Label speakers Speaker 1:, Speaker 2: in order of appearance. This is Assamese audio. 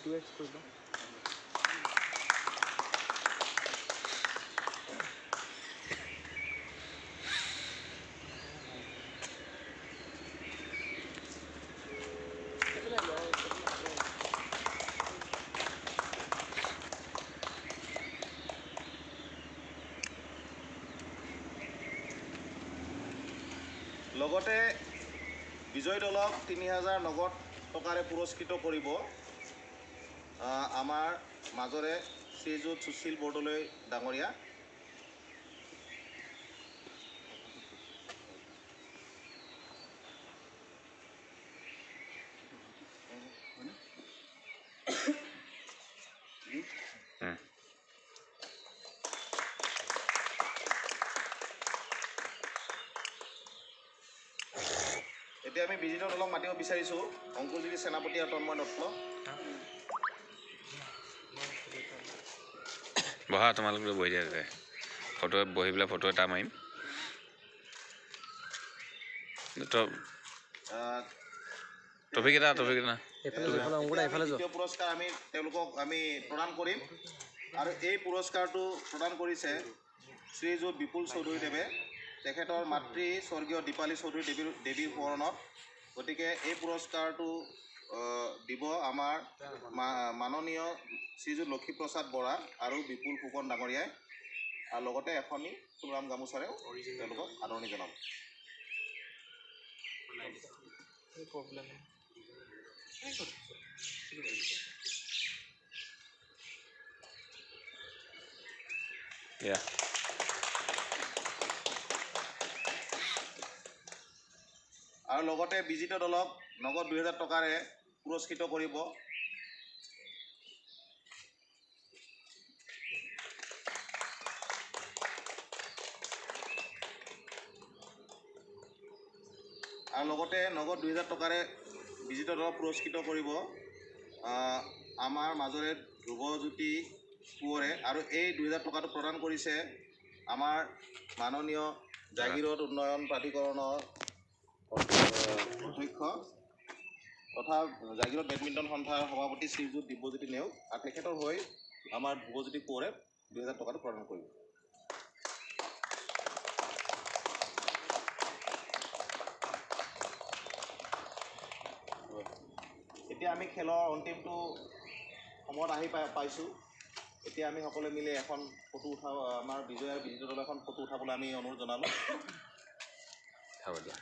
Speaker 1: 2x কৰি লওঁ।
Speaker 2: লগতে বিজয় দলক 3000 নগদ টকাৰে পুৰস্কৃত কৰিব আমাৰ মাজৰে শ্ৰীযুত সুশীল বৰদলৈ ডাঙৰীয়া। এতিয়া আমি বিজিত দলক মাতিব বিচাৰিছোঁ অংকুৰজ্যোতি সেনাপতি আৰু তন্ময় নট্ট।
Speaker 3: বহা তোমালোক বহি দিয়া যায় ফটো বহি পেলাই ফটো এটা মাৰিম। টপিক এটা
Speaker 2: দ্বিতীয় পুৰস্কাৰ আমি তেওঁলোকক আমি প্ৰদান কৰিম আৰু এই পুৰস্কাৰটো প্ৰদান কৰিছে শ্ৰীযুত বিপুল চৌধুৰীদেৱে। তেখেতৰ মাতৃ স্বৰ্গীয় দীপালী চৌধুৰী দেৱীৰ সোঁৱৰণত। গতিকে এই পুৰস্কাৰটো দিব আমাৰ মাননীয় শ্ৰীযুত লক্ষীপ্ৰসাদ বৰা আৰু বিপুল ফুকন ডাঙৰীয়াই, আৰু লগতে এখনি ফুলৰাম গামোচাৰেও তেওঁলোকক আদৰণি জনাব। আৰু লগতে বিজিত দলক নগদ 2000 টকাৰে পুৰস্কৃত কৰিব বিজিত দলক পুৰস্কৃত কৰিব আমাৰ মাজৰে ধ্ৰুৱজ্যোতি কোঁৱৰে। আৰু এই 2000 টকাটো প্ৰদান কৰিছে আমাৰ মাননীয় জাগিৰোড উন্নয়ন প্ৰাধিকৰণৰ অধ্যক্ষ তথা জাগিৰোড বেডমিণ্টন সন্থাৰ সভাপতি শ্ৰীযুত দিব্যজ্যোতি নেওগ, আৰু তেখেতৰ হৈ আমাৰ ধ্ৰুৱজ্যোতি কোঁৱৰে 2000 টকাটো প্ৰদান কৰিব। এতিয়া আমি খেলৰ অন্তিমটো সময়ত আহি পাইছোঁ। এতিয়া আমি সকলোৱে মিলি এখন ফটো উঠাব, আমাৰ বিজয় আৰু বিজিত দলৰ এখন ফটো উঠাবলৈ আমি অনুৰোধ জনালোঁ।
Speaker 3: হ'ব দিয়া।